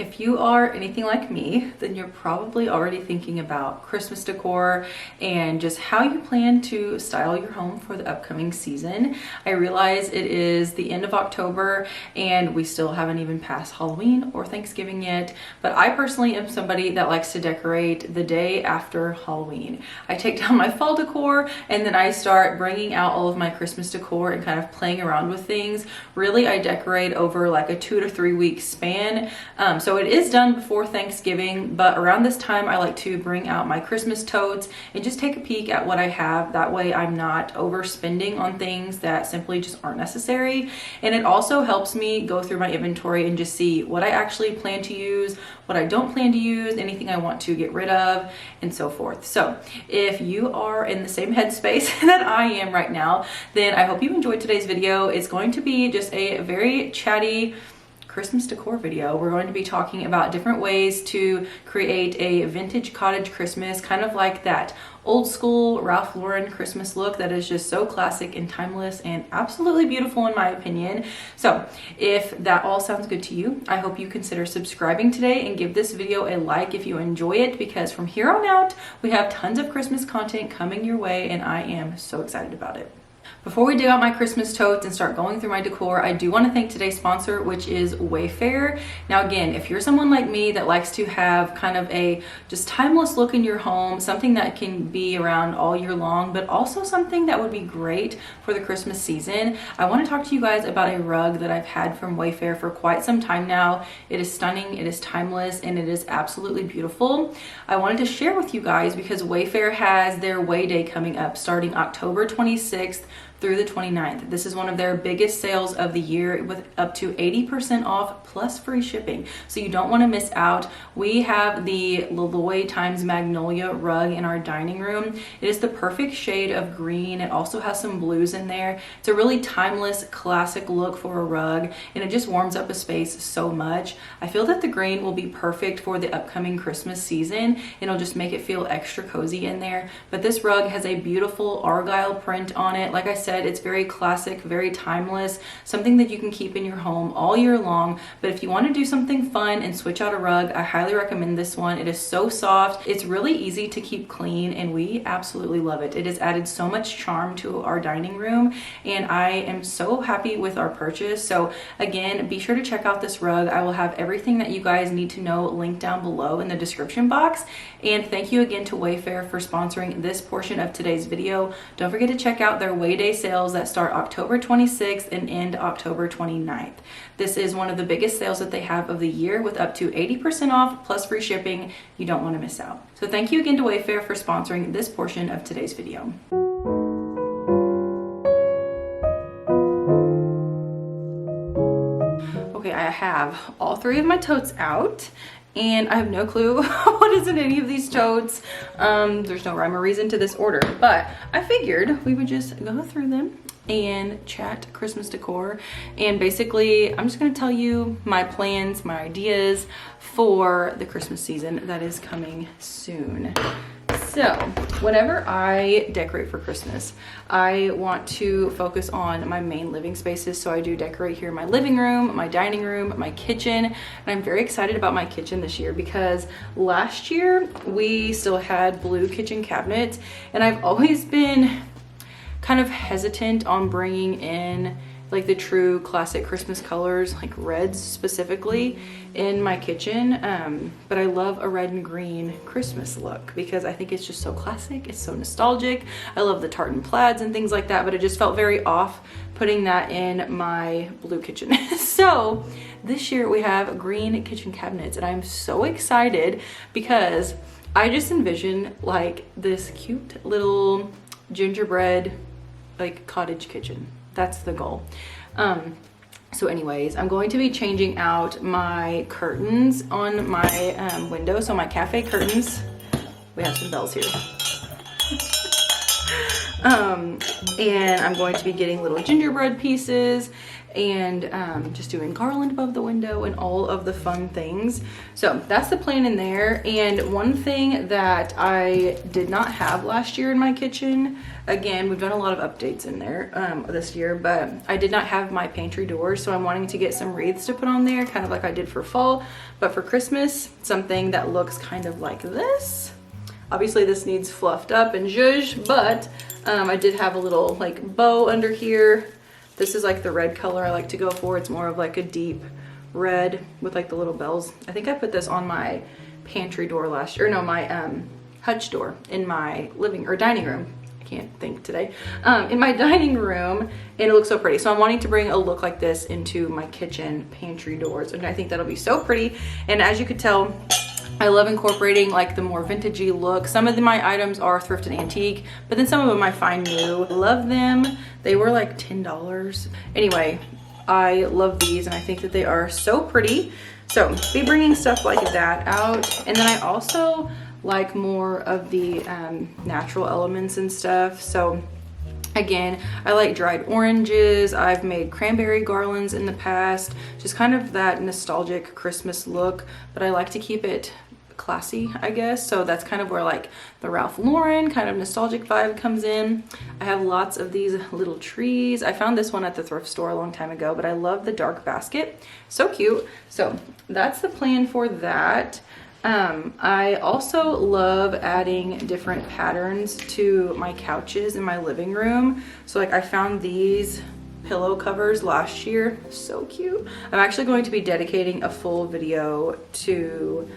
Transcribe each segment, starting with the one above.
If you are anything like me, then you're probably already thinking about Christmas decor and just how you plan to style your home for the upcoming season. I realize it is the end of October and we still haven't even passed Halloween or Thanksgiving yet, but I personally am somebody that likes to decorate the day after Halloween. I take down my fall decor and then I start bringing out all of my Christmas decor and kind of playing around with things. Really, I decorate over like a 2 to 3 week span. So it is done before Thanksgiving, but around this time I like to bring out my Christmas totes and just take a peek at what I have. That way I'm not overspending on things that simply just aren't necessary. And it also helps me go through my inventory and just see what I actually plan to use, what I don't plan to use, anything I want to get rid of, and so forth. So if you are in the same headspace that I am right now, then I hope you enjoyed today's video. It's going to be just a very chatty Christmas decor video. We're going to be talking about different ways to create a vintage cottage Christmas, kind of like that old school Ralph Lauren Christmas look that is just so classic and timeless and absolutely beautiful in my opinion. So if that all sounds good to you, I hope you consider subscribing today and give this video a like if you enjoy it, because from here on out we have tons of Christmas content coming your way and I am so excited about it. Before we dig out my Christmas totes and start going through my decor, I do want to thank today's sponsor, which is Wayfair. Now again, if you're someone like me that likes to have kind of a just timeless look in your home, something that can be around all year long, but also something that would be great for the Christmas season, I want to talk to you guys about a rug that I've had from Wayfair for quite some time now. It is stunning, it is timeless, and it is absolutely beautiful. I wanted to share with you guys because Wayfair has their Way Day coming up starting October 26th through the 29th. This is one of their biggest sales of the year with up to 80% off plus free shipping. So you don't want to miss out. We have the Laloy times Magnolia rug in our dining room. It is the perfect shade of green. It also has some blues in there. It's a really timeless, classic look for a rug, and it just warms up a space so much. I feel that the green will be perfect for the upcoming Christmas season. It'll just make it feel extra cozy in there. But this rug has a beautiful argyle print on it. Like I said, it's very classic, very timeless, something that you can keep in your home all year long. But if you want to do something fun and switch out a rug, I highly recommend this one. It is so soft, it's really easy to keep clean, and we absolutely love it. It has added so much charm to our dining room, and I am so happy with our purchase. So again, be sure to check out this rug. I will have everything that you guys need to know linked down below in the description box. And thank you again to Wayfair for sponsoring this portion of today's video. Don't forget to check out their Way Day sales that start October 26th and end October 29th. This is one of the biggest sales that they have of the year with up to 80% off plus free shipping. You don't want to miss out. So thank you again to Wayfair for sponsoring this portion of today's video. Okay, I have all three of my totes out, and I have no clue what is in any of these totes. There's no rhyme or reason to this order, but I figured we would just go through them and chat Christmas decor. And basically, I'm just gonna tell you my plans, my ideas for the Christmas season that is coming soon. So whenever I decorate for Christmas, I want to focus on my main living spaces. So I do decorate here in my living room, my dining room, my kitchen. And I'm very excited about my kitchen this year because last year we still had blue kitchen cabinets, and I've always been kind of hesitant on bringing in like the true classic Christmas colors, like reds specifically, in my kitchen. But I love a red and green Christmas look because I think it's just so classic, it's so nostalgic. I love the tartan plaids and things like that, but it just felt very off putting that in my blue kitchen. So this year we have green kitchen cabinets, and I'm so excited because I just envision like this cute little gingerbread like cottage kitchen. That's the goal. So anyways, I'm going to be changing out my curtains on my window. So my cafe curtains, we have some bells here. And I'm going to be getting little gingerbread pieces and just doing garland above the window and all of the fun things. So that's the plan in there. And one thing that I did not have last year in my kitchen, again, we've done a lot of updates in there this year, but I did not have my pantry doors. So I'm wanting to get some wreaths to put on there, kind of like I did for fall, but for Christmas, something that looks kind of like this. Obviously this needs fluffed up and zhuzh, but I did have a little like bow under here. This is like the red color I like to go for. It's more of like a deep red with like the little bells. I think I put this on my pantry door last year, or no, my hutch door in my living or dining room. I can't think today. In my dining room, and it looks so pretty. So I'm wanting to bring a look like this into my kitchen pantry doors, and I think that'll be so pretty. And as you could tell, I love incorporating like the more vintagey look. Some of my items are thrift and antique, but then some of them I find new. Love them. They were like $10. Anyway, I love these and I think that they are so pretty. So be bringing stuff like that out. And then I also like more of the natural elements and stuff. So again, I like dried oranges. I've made cranberry garlands in the past, just kind of that nostalgic Christmas look, but I like to keep it classy, I guess. So that's kind of where like the Ralph Lauren kind of nostalgic vibe comes in. I have lots of these little trees. I found this one at the thrift store a long time ago, but I love the dark basket. So cute. So that's the plan for that. I also love adding different patterns to my couches in my living room. So like I found these pillow covers last year. So cute. I'm actually going to be dedicating a full video to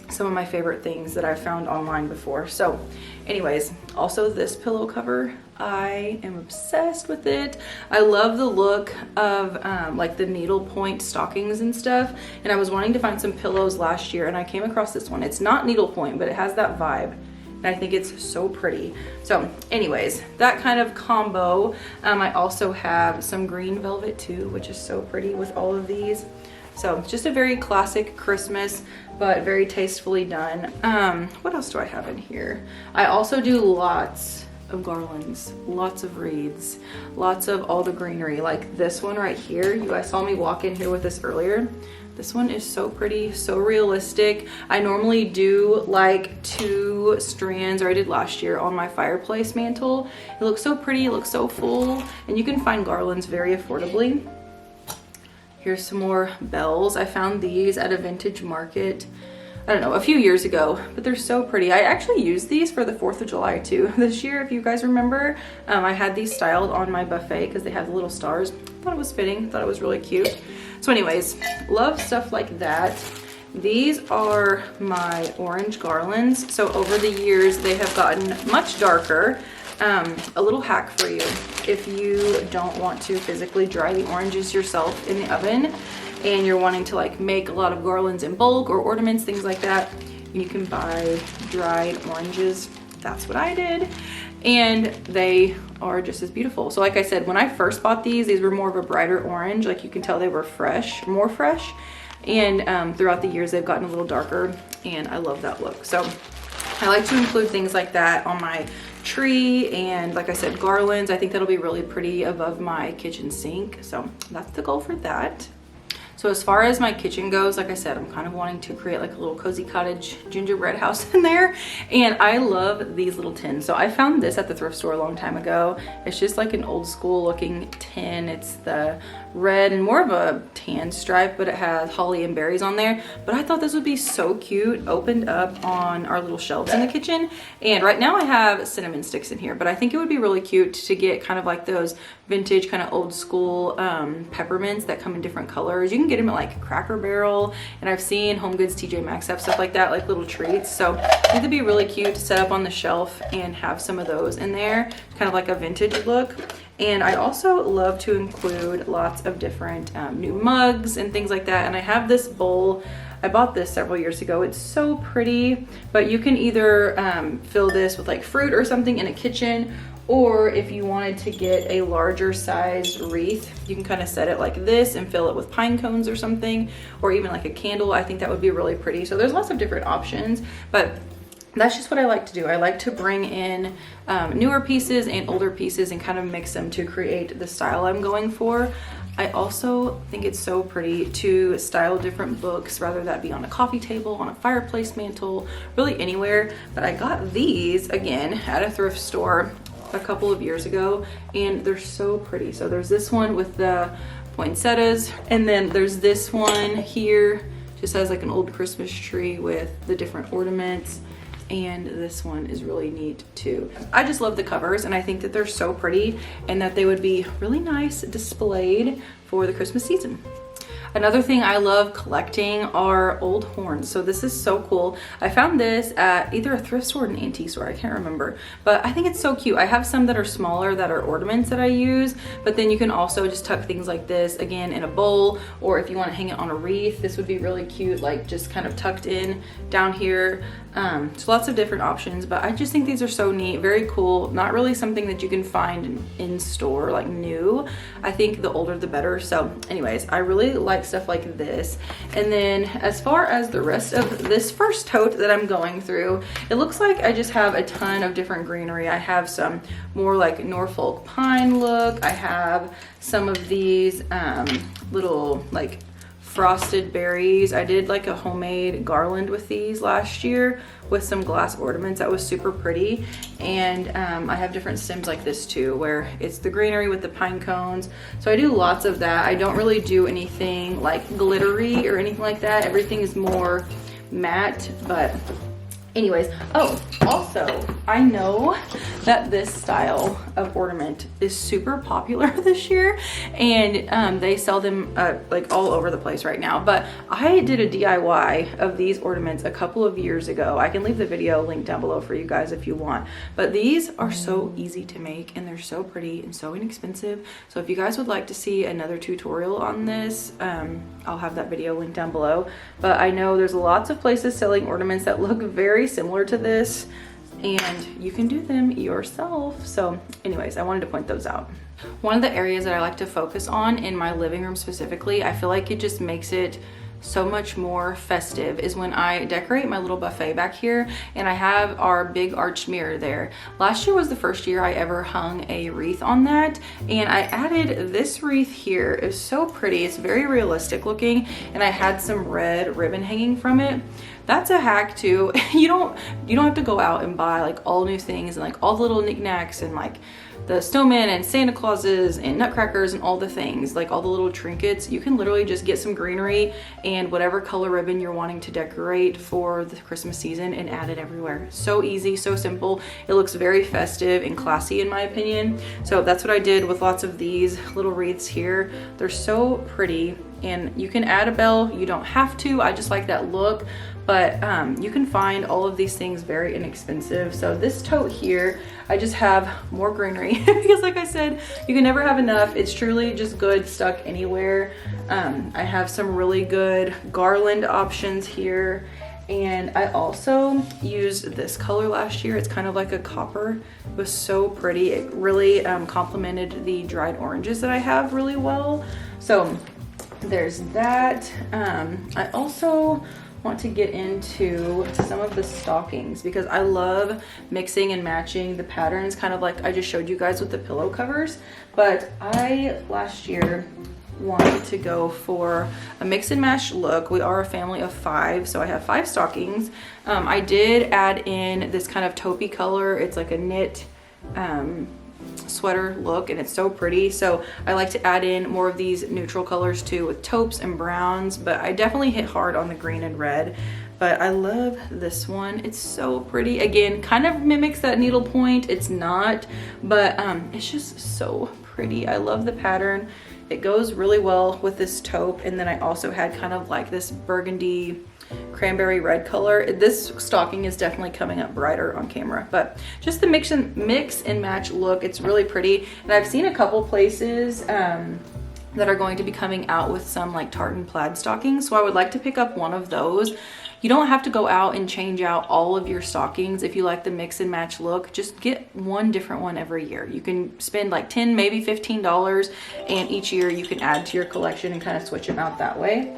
some of my favorite things that I've found online before. So anyways, also this pillow cover, I am obsessed with it. I love the look of like the needlepoint stockings and stuff, and I was wanting to find some pillows last year and I came across this one. It's not needlepoint, but it has that vibe and I think it's so pretty. So anyways, that kind of combo. I also have some green velvet too, which is so pretty with all of these. So just a very classic Christmas, but very tastefully done. What else do I have in here? I also do lots of garlands, lots of wreaths, lots of all the greenery. Like this one right here, you guys saw me walk in here with this earlier. This one is so pretty, so realistic. I normally do like 2 strands, or I did last year, on my fireplace mantle. It looks so pretty, it looks so full, and you can find garlands very affordably. Here's some more bells. I found these at a vintage market, I don't know, a few years ago, but they're so pretty. I actually used these for the 4th of July too this year, if you guys remember. I had these styled on my buffet because they have the little stars. Thought it was fitting, thought it was really cute. So anyways, love stuff like that. These are my orange garlands. So over the years, they have gotten much darker. A little hack for you: if you don't want to physically dry the oranges yourself in the oven and you're wanting to like make a lot of garlands in bulk or ornaments, things like that, you can buy dried oranges. That's what I did, and they are just as beautiful. So like I said, when I first bought these were more of a brighter orange. Like you can tell they were fresh, more fresh, and throughout the years they've gotten a little darker, and I love that look. So I like to include things like that on my tree, and like I said, garlands. I think that'll be really pretty above my kitchen sink. So that's the goal for that. So as far as my kitchen goes, like I said, I'm kind of wanting to create like a little cozy cottage gingerbread house in there. And I love these little tins. So I found this at the thrift store a long time ago. It's just like an old school looking tin. It's the red and more of a tan stripe, but it has holly and berries on there. But I thought this would be so cute opened up on our little shelves in the kitchen. And right now I have cinnamon sticks in here, but I think it would be really cute to get kind of like those vintage kind of old school peppermints that come in different colors. You can get them at like Cracker Barrel, and I've seen Home Goods, TJ Maxx have stuff like that, like little treats. So I think it'd be really cute to set up on the shelf and have some of those in there, kind of like a vintage look. And I also love to include lots of different new mugs and things like that. And I have this bowl. I bought this several years ago. It's so pretty, but you can either fill this with like fruit or something in a kitchen, or if you wanted to get a larger size wreath, you can kind of set it like this and fill it with pine cones or something, or even like a candle. I think that would be really pretty. So there's lots of different options, but that's just what I like to do. I like to bring in newer pieces and older pieces and kind of mix them to create the style I'm going for. I also think it's so pretty to style different books, whether that be on a coffee table, on a fireplace mantle, really anywhere. But I got these again at a thrift store a couple of years ago, and they're so pretty. So there's this one with the poinsettias, and then there's this one here, just has like an old Christmas tree with the different ornaments. And this one is really neat too. I just love the covers, and I think that they're so pretty and that they would be really nice displayed for the Christmas season. Another thing I love collecting are old horns. So this is so cool. I found this at either a thrift store or an antique store, I can't remember, but I think it's so cute. I have some that are smaller that are ornaments that I use, but then you can also just tuck things like this again in a bowl, or if you want to hang it on a wreath, this would be really cute, like just kind of tucked in down here. So lots of different options, but I just think these are so neat, very cool. Not really something that you can find in store like new. I think the older the better. So anyways, I really like stuff like this. And then as far as the rest of this first tote that I'm going through, it looks like I just have a ton of different greenery. I have some more like Norfolk pine look. I have some of these little like frosted berries. I did like a homemade garland with these last year with some glass ornaments. That was super pretty. And I have different stems like this too, where it's the greenery with the pine cones. So I do lots of that. I don't really do anything like glittery or anything like that. Everything is more matte, but anyways. Oh, also, I know that this style of ornament is super popular this year, and they sell them like all over the place right now. But I did a DIY of these ornaments a couple of years ago. I can leave the video link down below for you guys if you want. But these are so easy to make, and they're so pretty and so inexpensive. So if you guys would like to see another tutorial on this, I'll have that video linked down below. But I know there's lots of places selling ornaments that look very similar to this, and you can do them yourself. So anyways, I wanted to point those out. One of the areas that I like to focus on in my living room specifically, I feel like it just makes it so much more festive, is when I decorate my little buffet back here, and I have our big arched mirror there. Last year was the first year I ever hung a wreath on that, and I added this wreath here. It's so pretty. It's very realistic looking, and I had some red ribbon hanging from it. That's a hack too. You don't have to go out and buy like all new things and like all the little knickknacks and like the snowmen and Santa Clauses and nutcrackers and all the things, like all the little trinkets. You can literally just get some greenery and whatever color ribbon you're wanting to decorate for the Christmas season and add it everywhere. So easy, so simple. It looks very festive and classy in my opinion. So that's what I did with lots of these little wreaths here. They're so pretty, and you can add a bell. You don't have to. I just like that look. But you can find all of these things very inexpensive. So this tote here, I just have more greenery because like I said, you can never have enough. It's truly just good stuck anywhere. I have some really good garland options here. And I also used this color last year. It's kind of like a copper. It was so pretty. It really complemented the dried oranges that I have really well. So there's that. I also want to get into some of the stockings because I love mixing and matching the patterns, kind of like I just showed you guys with the pillow covers. But I last year wanted to go for a mix and match look. We are a family of 5, so I have 5 stockings. I did add in this kind of taupey color. It's like a knit sweater look, and it's so pretty. So I like to add in more of these neutral colors too, with taupes and browns, but I definitely hit hard on the green and red. But I love this one. It's so pretty. Again, kind of mimics that needlepoint. It's not, but it's just so pretty. I love the pattern. It goes really well with this taupe. And then I also had kind of like this burgundy cranberry red color. This stocking is definitely coming up brighter on camera, but just the mix and match look, it's really pretty. And I've seen a couple places that are going to be coming out with some like tartan plaid stockings, so I would like to pick up one of those. You don't have to go out and change out all of your stockings if you like the mix and match look. Just get one different one every year. You can spend like $10, maybe $15, and each year you can add to your collection and kind of switch them out that way.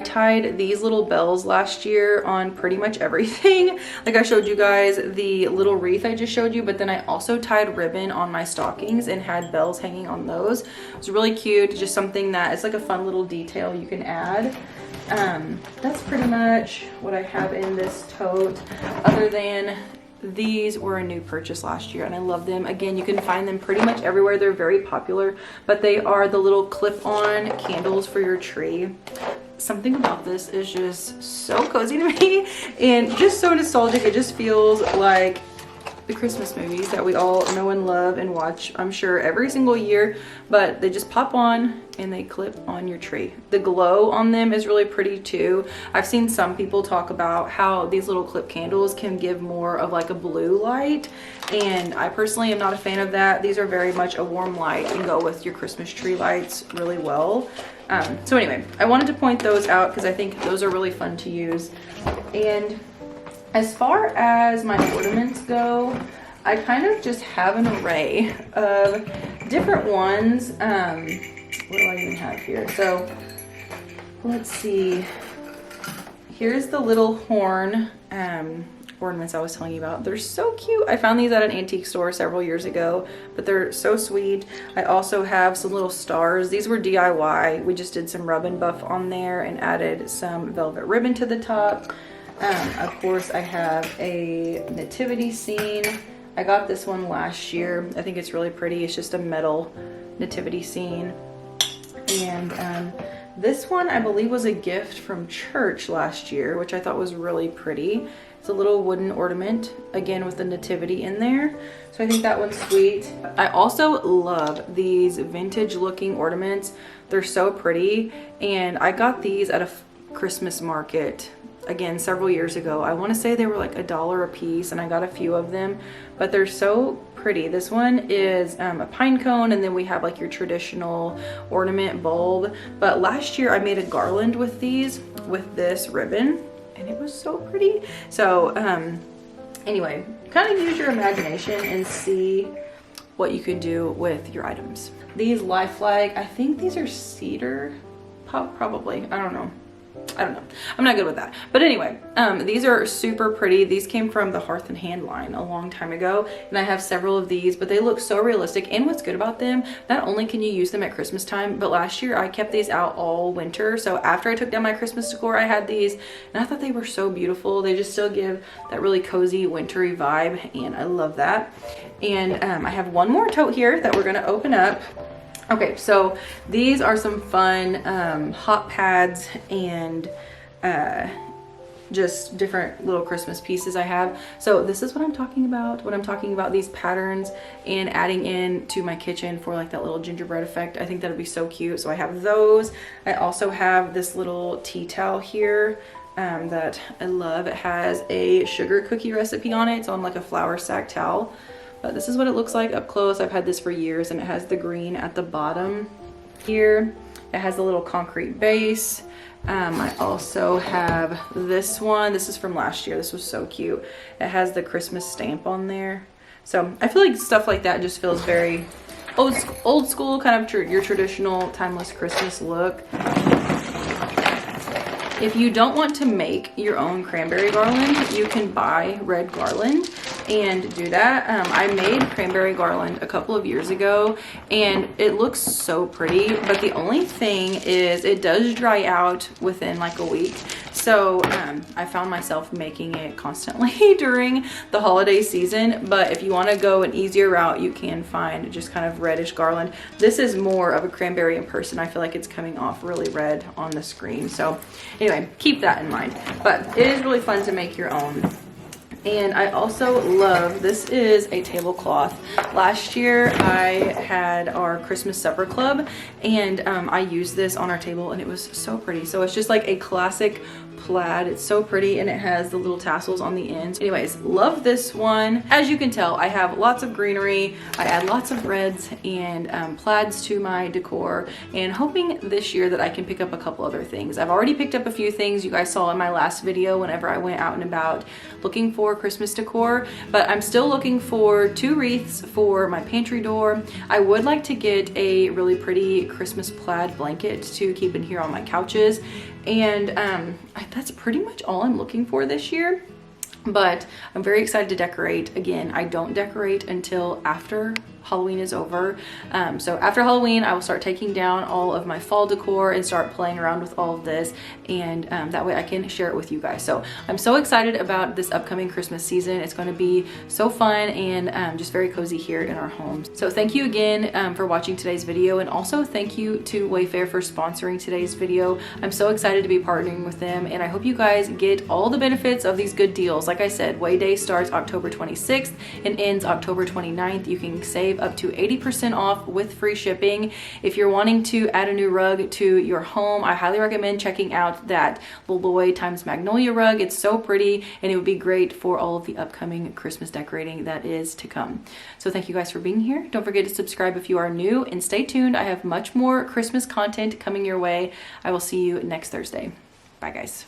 Tied these little bells last year on pretty much everything. Like I showed you guys the little wreath I just showed you, but then I also tied ribbon on my stockings and had bells hanging on those. It was really cute, just something that it's like a fun little detail you can add. That's pretty much what I have in this tote, other than these were a new purchase last year and I love them. Again, you can find them pretty much everywhere. They're very popular, but they are the little clip-on candles for your tree. Something about this is just so cozy to me and just so nostalgic. It just feels like the Christmas movies that we all know and love and watch, I'm sure, every single year, but they just pop on and they clip on your tree. The glow on them is really pretty too. I've seen some people talk about how these little clip candles can give more of like a blue light, and I personally am not a fan of that. These are very much a warm light and go with your Christmas tree lights really well. So anyway, I wanted to point those out because I think those are really fun to use. And as far as my ornaments go, I kind of just have an array of different ones. What do I even have here? So let's see. Here's the little horn ornaments I was telling you about. They're so cute. I found these at an antique store several years ago, but they're so sweet. I also have some little stars. These were DIY. We just did some rub and buff on there and added some velvet ribbon to the top. Of course, I have a nativity scene. I got this one last year. I think it's really pretty. It's just a metal nativity scene. And this one I believe was a gift from church last year, which I thought was really pretty. It's a little wooden ornament, again with the nativity in there. So I think that one's sweet. I also love these vintage looking ornaments. They're so pretty. And I got these at a Christmas market, again, several years ago. I want to say they were like $1 a piece, and I got a few of them, but they're so pretty. This one is a pine cone, and then we have like your traditional ornament bulb. But last year I made a garland with these, with this ribbon, and it was so pretty. So anyway, kind of use your imagination and see what you can do with your items. These life flag, I think these are cedar, probably, I don't know. I'm not good with that. But anyway, these are super pretty. These came from the Hearth and Hand line a long time ago, and I have several of these, but they look so realistic. And what's good about them, not only can you use them at Christmas time, but last year I kept these out all winter. So after I took down my Christmas decor, I had these, and I thought they were so beautiful. They just still give that really cozy wintry vibe, and I love that. And I have one more tote here that we're gonna open up. Okay, so these are some fun hot pads and just different little Christmas pieces I have. So this is what I'm talking about when I'm talking about these patterns and adding in to my kitchen for like that little gingerbread effect. I think that'd be so cute. So I have those. I also have this little tea towel here that I love. It has a sugar cookie recipe on it. It's on like a flour sack towel. But this is what it looks like up close. I've had this for years, and it has the green at the bottom here. It has a little concrete base. I also have this one. This is from last year. This was so cute. It has the Christmas stamp on there. So I feel like stuff like that just feels very old school, kind of your traditional timeless Christmas look. If you don't want to make your own cranberry garland, you can buy red garland and do that. I made cranberry garland a couple of years ago, and it looks so pretty, but the only thing is it does dry out within like a week. So I found myself making it constantly during the holiday season, but if you want to go an easier route, you can find just kind of reddish garland. This is more of a cranberry in person. I feel like it's coming off really red on the screen. So anyway, keep that in mind, but it is really fun to make your own. And I also love, this is a tablecloth. Last year I had our Christmas supper club, and I used this on our table, and it was so pretty. So it's just like a classic plaid. It's so pretty, and it has the little tassels on the ends. Anyways, love this one. As you can tell, I have lots of greenery. I add lots of reds and plaids to my decor, and hoping this year that I can pick up a couple other things. I've already picked up a few things you guys saw in my last video whenever I went out and about looking for Christmas decor, but I'm still looking for 2 wreaths for my pantry door. I would like to get a really pretty Christmas plaid blanket to keep in here on my couches. And that's pretty much all I'm looking for this year. But I'm very excited to decorate. Again, I don't decorate until after Halloween is over. So after Halloween, I will start taking down all of my fall decor and start playing around with all of this. And that way I can share it with you guys. So I'm so excited about this upcoming Christmas season. It's going to be so fun and just very cozy here in our home. So thank you again for watching today's video. And also thank you to Wayfair for sponsoring today's video. I'm so excited to be partnering with them. And I hope you guys get all the benefits of these good deals. Like I said, Way Day starts October 26th and ends October 29th. You can save up to 80% off with free shipping. If you're wanting to add a new rug to your home, I highly recommend checking out that Loloy times Magnolia rug. It's so pretty and it would be great for all of the upcoming Christmas decorating that is to come. So thank you guys for being here. Don't forget to subscribe if you are new and stay tuned. I have much more Christmas content coming your way. I will see you next Thursday. Bye guys.